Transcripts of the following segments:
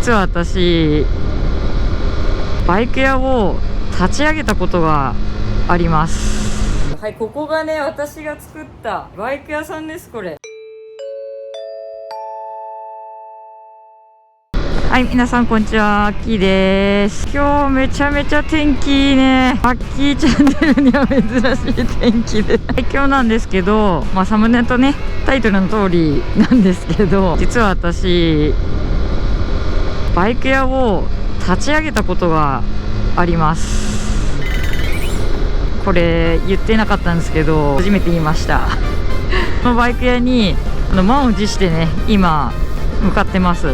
実は私バイク屋を立ち上げたことがあります。はい、ここがね、私が作ったバイク屋さんです。これはい、皆さんこんにちは、アッキーです。今日めちゃめちゃ天気いいね。アッキーチャンネルには珍しい天気で今日なんですけど、サムネとねタイトルの通りなんですけど、実は私バイク屋を立ち上げたことがあります。これ言ってなかったんですけど初めて言いましたこのバイク屋に満を持してね今向かってます。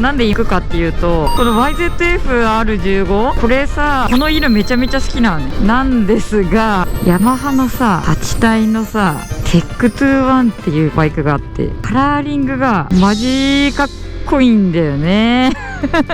なんで行くかっていうと、この YZF-R15 これさ、この色めちゃめちゃ好きなんですが、ヤマハのさ8体のさテック21っていうバイクがあって、カラーリングがマジかっこいいんだよね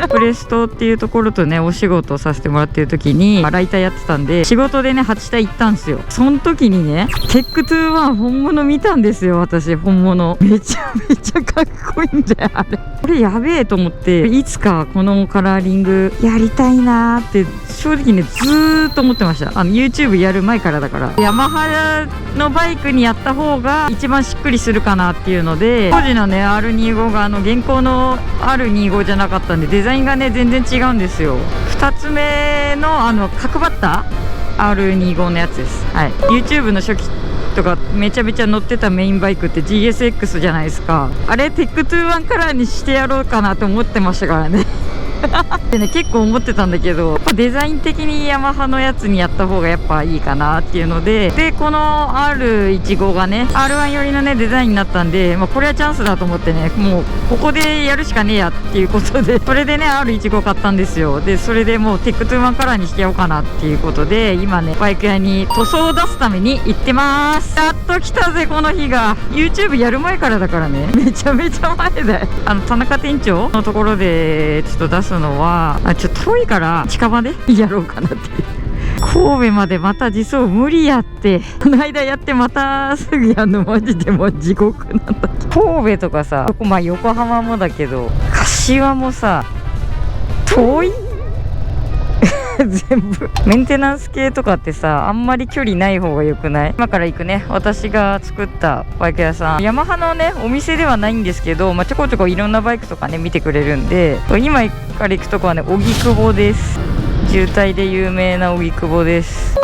プレストっていうところとねお仕事をさせてもらってる時にライターやってたんで、仕事でね8体行ったんですよ。その時にねテック21本物見たんですよ。私本物めちゃめちゃかっこいいんだよあれ。これやべえと思って、いつかこのカラーリングやりたいなーって正直ねずーっと思ってました。YouTube やる前からだから、ヤマハのバイクにやった方が一番しっくりするかなっていうので、当時のね R25 が現行の R25 じゃなかったんで、デザインがね全然違うんですよ。2つ目の角張った R25 のやつです。はい、YouTube の初期とかめちゃめちゃ乗ってたメインバイクって GSX じゃないですか。あれテック21カラーにしてやろうかなと思ってましたからねでね結構思ってたんだけど、やっぱデザイン的にヤマハのやつにやった方がやっぱいいかなっていうので、この R15 がね R1 寄りのねデザインになったんで、これはチャンスだと思ってね、もうここでやるしかねえやっていうことでそれでね R15 買ったんですよ。でそれでもうテック21カラーにしてやろうかなっていうことで、今ねバイク屋に塗装を出すために行ってます。やっと来たぜこの日が。 YouTube やる前からだからね、めちゃめちゃ前だよ。田中店長のところでちょっと出すのはちょっと遠いから近場でやろうかなっていう。神戸までまた自走無理やって、この間やってまたすぐやんのマジでもう地獄なんだ。神戸とかさ横浜もだけど柏もさ遠い全部メンテナンス系とかってさあんまり距離ない方がよくない？今から行くね私が作ったバイク屋さん、ヤマハのねお店ではないんですけど、ちょこちょこいろんなバイクとかね見てくれるんで、今から行くとこはね荻窪です。渋滞で有名な荻窪です。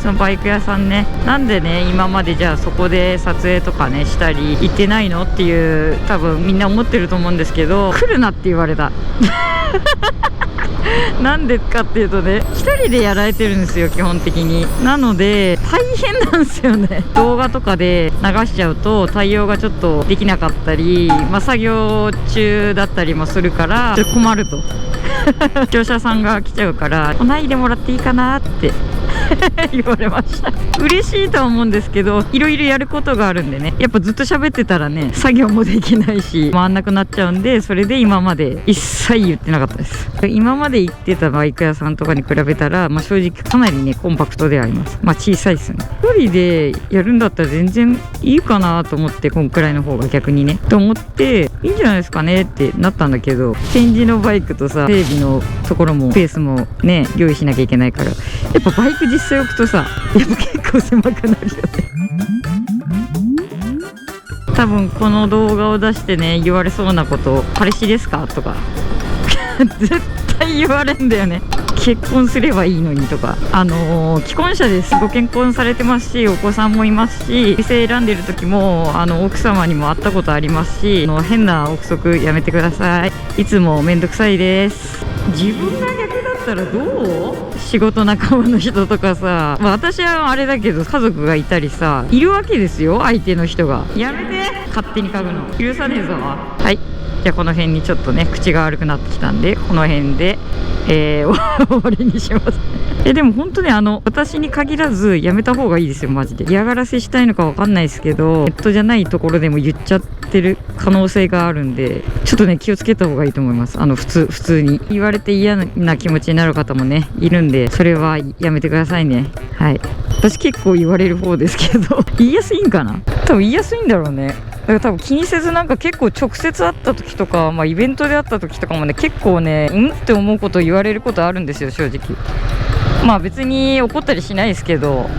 そのバイク屋さんね、なんでね今までじゃあそこで撮影とかねしたり行ってないのっていう多分みんな思ってると思うんですけど、来るなって言われたなんでかっていうとね一人でやられてるんですよ基本的に。なので大変なんですよね。動画とかで流しちゃうと対応がちょっとできなかったり、作業中だったりもするからちょっと困ると業者さんが来ちゃうから来ないでもらっていいかなって言われました。嬉しいとは思うんですけど、いろいろやることがあるんでね、やっぱずっと喋ってたらね作業もできないし回んなくなっちゃうんで、それで今まで一切言ってなかったです。今まで行ってたバイク屋さんとかに比べたら、正直かなりねコンパクトではあります。小さいですね。一人でやるんだったら全然いいかなと思って、こんくらいの方が逆にねと思っていいんじゃないですかねってなったんだけど、展示のバイクとさ整備のところもスペースもね用意しなきゃいけないから、やっぱバイク実際置くとさやっぱ結構狭くなるよね。多分この動画を出してね言われそうなこと、彼氏ですかとか絶対言われんだよね。結婚すればいいのにとか、既婚者です。ご結婚されてますしお子さんもいますし、店選んでる時も奥様にも会ったことありますし、変な憶測やめてください。いつもめんどくさいです。自分が逆だったらどう？仕事仲間の人とかさ、私はあれだけど家族がいたりさいるわけですよ、相手の人が。やめて勝手に嗅ぐの許さねえぞ。はい、じゃあこの辺にちょっとね口が悪くなってきたんでこの辺で、終わりにしますでも本当ね私に限らずやめた方がいいですよマジで。嫌がらせしたいのかわかんないですけど、ネットじゃないところでも言っちゃってる可能性があるんで、ちょっとね気をつけた方がいいと思います。普通に言われて嫌な気持ちになる方もねいるんで、それはやめてくださいね。はい、私結構言われる方ですけど言いやすいんかな、多分言いやすいんだろうね。から多分気にせずなんか結構直接会った時とか、イベントで会った時とかもね結構ねって思うことを言われることあるんですよ正直。別に怒ったりしないですけど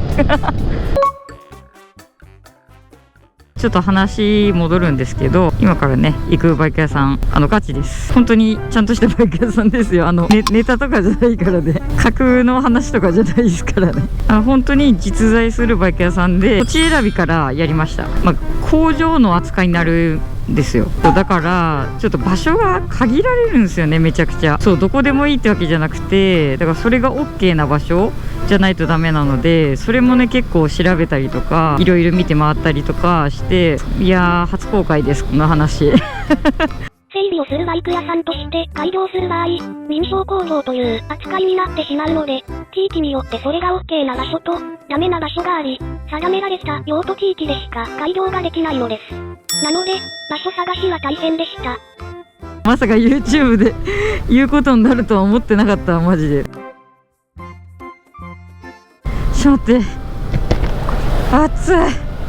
ちょっと話戻るんですけど、今からね行くバイク屋さんガチです。本当にちゃんとしたバイク屋さんですよ。ネタとかじゃないからね、架空の話とかじゃないですからね。本当に実在するバイク屋さんで土地選びからやりました。工場の扱いになるんですよ。だからちょっと場所が限られるんですよね、めちゃくちゃ。そう、どこでもいいってわけじゃなくて、だからそれが OK な場所じゃないとダメなので、それもね結構調べたりとかいろいろ見て回ったりとかして、いやー初公開ですこの話整備をするバイク屋さんとして開業する場合、民商工業という扱いになってしまうので、地域によってそれが OK な場所とダメな場所があり、定められた用途地域でしか開業ができないのです。なので、場所探しは大変でした。まさか YouTube で言うことになるとは思ってなかったマジで。ちょっと待って、暑い。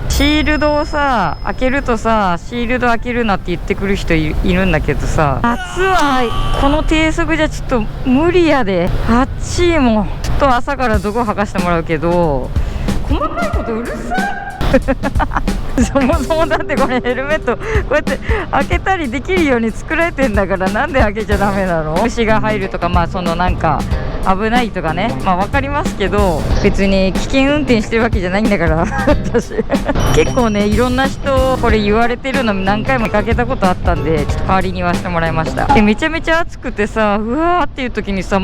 シールドをさ開けるとさ、シールド開けるなって言ってくる人いるんだけどさ、夏はこの低速じゃちょっと無理やで。あっちもちょっと朝からどこ履かしてもらうけど、細かいことうるさいそもそもだってこれヘルメットこうやって開けたりできるように作られてんだから、なんで開けちゃダメなの？虫が入るとか、そのなんか危ないとかね、分かりますけど、別に危険運転してるわけじゃないんだから私結構ねいろんな人これ言われてるの何回も見かけたことあったんで、ちょっと代わりに言わせてもらいました。でめちゃめちゃ暑くてさ、うわーっていう時にさ、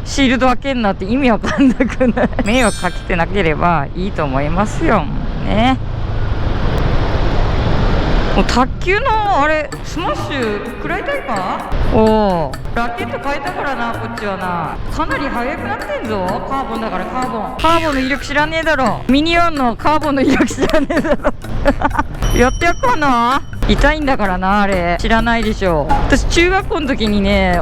シールド開けんなって意味わかんなくない迷惑かけてなければいいと思いますよね。もう卓球のあれスマッシュ食らいたいか。おお、ラケット変えたからな、こっちはな。かなり速くなってんぞ。カーボンだから、カーボンの威力知らねえだろ。ミニオンのカーボンの威力知らねえだろやってやっかな。痛いんだからな、あれ知らないでしょ。私中学校の時にね、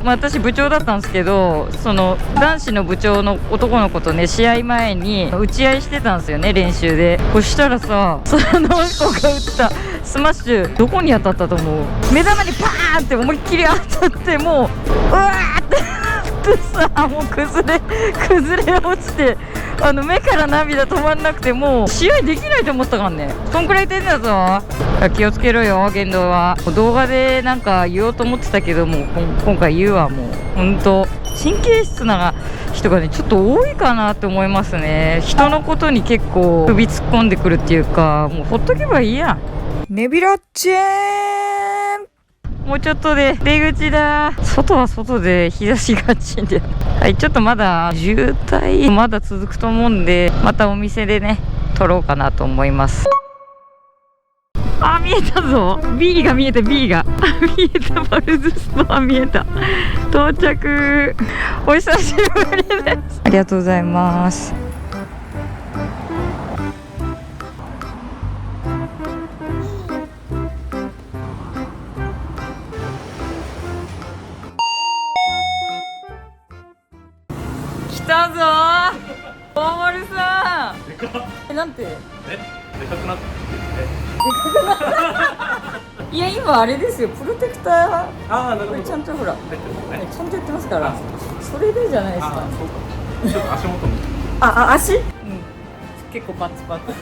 私部長だったんですけど、その男子の部長の男の子とね試合前に打ち合いしてたんですよね、練習で。そしたらさ、その子が打ったスマッシュどこに当たったと思う？目玉にパーンって思いっきり当たって、もうわーってさ、もう崩れ落ちて、目から涙止まんなくて、もう試合できないと思ったからね。そんくらい出んだぞ。気をつけろよ言動は。動画でなんか言おうと思ってたけども、今回言うわ。もうほんと神経質な人がねちょっと多いかなって思いますね。人のことに結構首突っ込んでくるっていうか、もうほっとけばいいや。ネビラッチェーン、もうちょっとで出口だ。外は外で日差しが暑いんではい、ちょっとまだ渋滞まだ続くと思うんで、またお店でね撮ろうかなと思います。あ、見えたぞ。 B が見えた。見えた。バルズストア見えた。到着。お久しぶりです。ありがとうございます。来たぞー、大丸さん。なんてでかくなっていや今あれですよ、プロテクター。なるほど。ちゃんとほら、ちゃんとやってますから。それでじゃないですか。そうか。ちょっと足元も。足？結構パツパツ。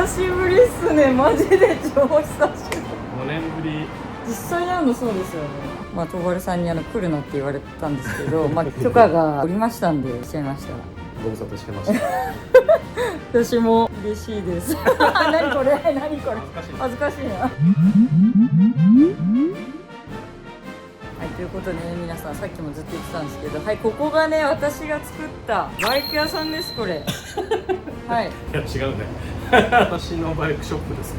久しぶりっすね。マジで超久しぶり。5年ぶり。実際に会うのそうですよね。東原さんに来るなって言われたんですけど、許可が下りましたんで来ちゃいました。ご無沙汰してました私も嬉しいです何これ恥ずかしいなはい、ということでね、皆さんさっきもずっと言ってたんですけど、はい、ここがね私が作ったバイク屋さんです。これはい、いや違うね私のバイクショップです。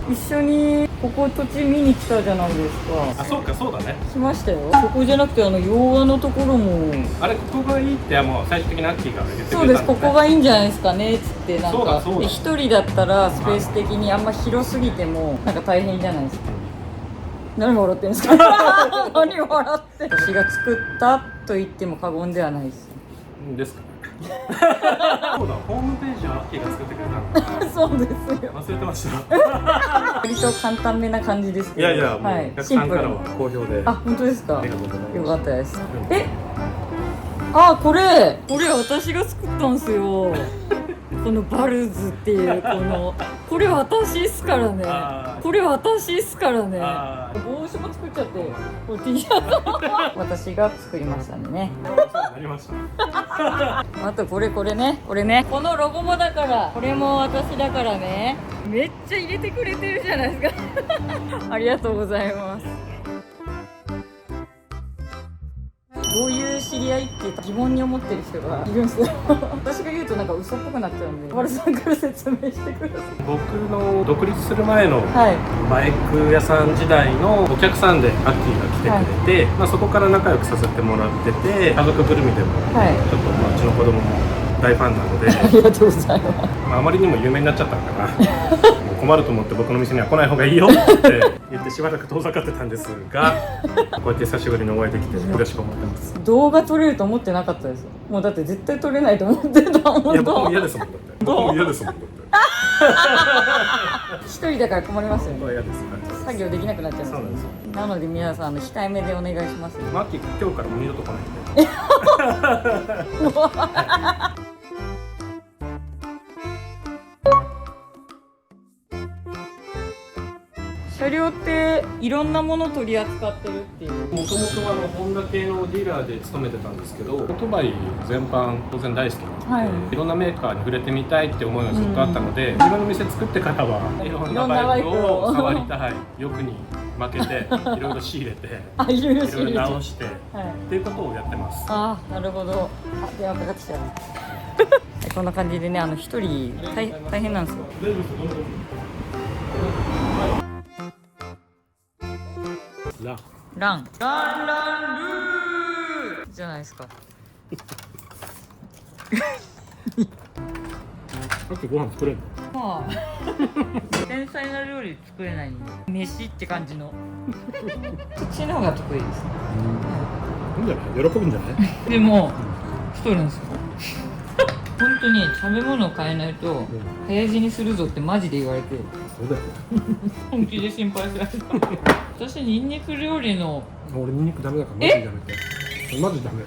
一緒にここ土地見に来たじゃないですか。そうか、そうだね。来ましたよ。ここじゃなくて洋画のところも、あれここがいいってもう最終的にアッキーが言ってくれたんですね。そうです、ここがいいんじゃないですかねっつって、なんか一人だったらスペース的にあんま広すぎてもなんか大変じゃないですか。何笑ってんですか何笑って。私が作ったと言っても過言ではないです。ですかそうだ、ホームページはッキーが作ってくれたの。そうですよ。忘れてました。割と簡単めな感じですけど。いやいや、もうはいお客シンプルさんからは好評で。あ、本当ですか。ありがとうございます。よかったです。あ、これ私が作ったんすよ。このバルズっていうこれ私っすからね。これ私っすからね。帽子も作っちゃって、これ T シャツ私が作りましたね。なりました。あとこれね、このロゴもだから、これも私だからね。めっちゃ入れてくれてるじゃないですか。ありがとうございます。どういう知り合いって疑問に思ってる人がいるんですよ。私が言うとなんか嘘っぽくなっちゃうんで、丸さんから説明してください。僕の独立する前のはい。バイク屋さん時代のお客さんでアッキーが来てくれて、まあ、そこから仲良くさせてもらってて、家族ぐるみでもはい。ちょっとまあうちの子供も大ファンなので、ありがとうございます。まあ、あまりにも有名になっちゃったのかな。もう困ると思って僕の店には来ない方がいいよって言ってしばらく遠ざかってたんですが、こうやって久しぶりにお会いできて嬉しく思ってます。動画撮れると思ってなかったですよ。もうだって絶対撮れないと思ってたもん。いや僕も嫌ですもんだって。僕も嫌ですもんだって。一人だから困りますよね。僕は嫌です。作業できなくなっちゃいます。そうなんですよ。なので皆さん控えめでお願いしますね。マッキー今日からもう二度と来ないんで。車両っていろんなもの取り扱ってるっていう。もともとホンダ系のディーラーで勤めてたんですけど、オートバイ全般当然大好きなので、はいいろんなメーカーに触れてみたいって思いがずっとあったので、自分の店作ってからはいろんなバイクを触りたい、欲に負けていろいろ仕入れてあ、いろいろいろいろ直してっはい。ていうことをやってます。ああ、なるほど。あ、電話かかってきた。こんな感じでね、一人大変なんですよ。大丈夫です。どんどんランルーじゃないですか。さっきご飯作れるの？まあ天才な料理作れないんで、飯って感じの。こっちの方が得意です。いいんじゃない？喜ぶんじゃない？でも太るんですよ。本当に食べ物を変えないと早死にするぞってマジで言われて、そうだよ。本気で心配された。私ニンニク料理の俺ニンニクダメだからマジでやめて。マジダメ。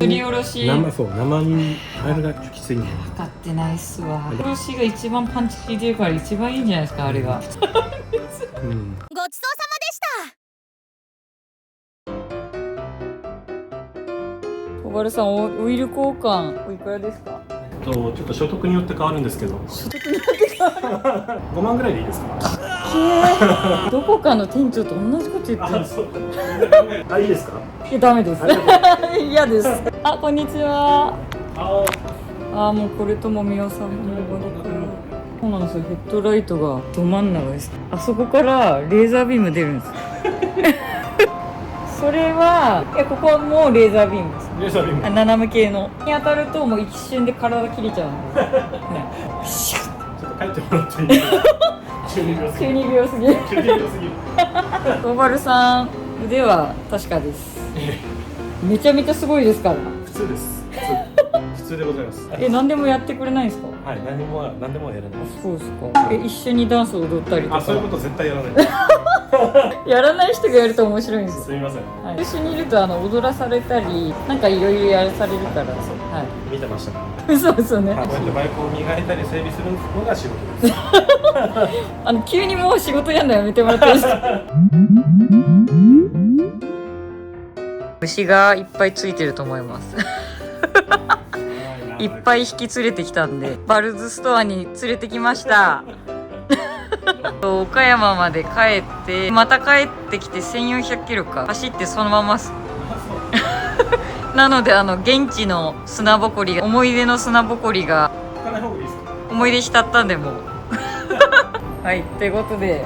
すりおろし生にあれがきついんだよ。分かってないっすわ。すりおろしが一番パンチ効いてるから一番いいんじゃないですか、あれが。うん。ごちそうさまでした小原さん、オイル交換おいくらですか？ちょっと所得によって変わるんですけど、所得によって変わる。5万ぐらいでいいですか？どこかの店長と同じこと言ってるんです。そう。あ、いいですか？いや、ダメです。嫌です。あ、こんにちは。もうこれともみおさんのおごりか。そうなんですよ。ヘッドライトがど真ん中です。あそこからレーザービーム出るんです。それは、ここはもうレーザービームです。レーザービーム。斜め系のに当たるともう一瞬で体切れちゃうんで、ね、シュッちょっと帰ってもらっていいですか？12秒過ぎ。12秒過ぎ。12秒過ぎ。小原さん腕は確かです。めちゃめちゃすごいですから。普通です。普通でございます。何でもやってくれないんですか？はい、何でもやらないです。そうですか。一緒にダンス踊ったりとか。そういうこと絶対やらないです。やらない人がやると面白いんですよ。すみません。はい、一緒にいると踊らされたりなんかいろいろやらされるから、そう、は見てましたか？い。そうですよね。こうやってバイクを磨いたり整備するのが仕事です。急にもう仕事やるのやめてもらっていいですか？虫がいっぱいついてると思います。いっぱい引き連れてきたんで、バルズストアに連れてきました。岡山まで帰ってまた帰ってきて1400キロか走ってそのままなので現地の砂ぼこりが思い出の砂ぼこりが行かない方がいいですか？思い出浸ったんでもうはい、ということで、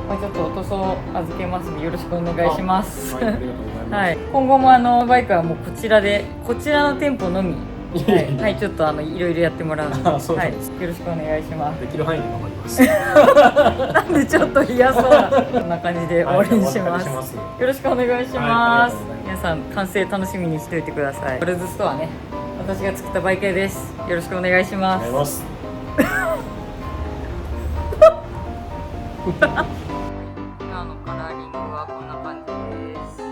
ちょっとお塗装預けますのでよろしくお願いします。はい、ありがとうございます。はい、今後もバイクはもうこちらの店舗のみはい、ちょっといろいろやってもらうので、そうはないんです。よろしくお願いします。できる範囲で頑張ります。なんでちょっと嫌そうなこんな感じで終わりにします。はい、お別れします。よろしくお願いします。はい、ありがとうございます。皆さん完成楽しみにしておいてください。バルズストアね、私が作ったバイクです。よろしくお願いします。お願いします。今のカラーリングはこんな感じです。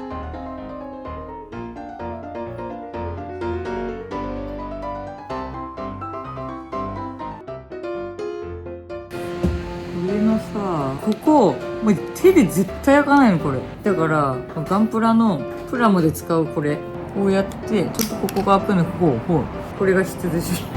上のさ、ここもう手で絶対開かないのこれ。だからガンプラのプラモで使うこれこうやってちょっとここが開くのこれが必需品。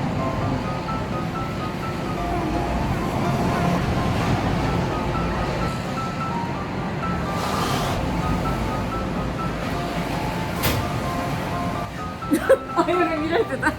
あれ見られてた。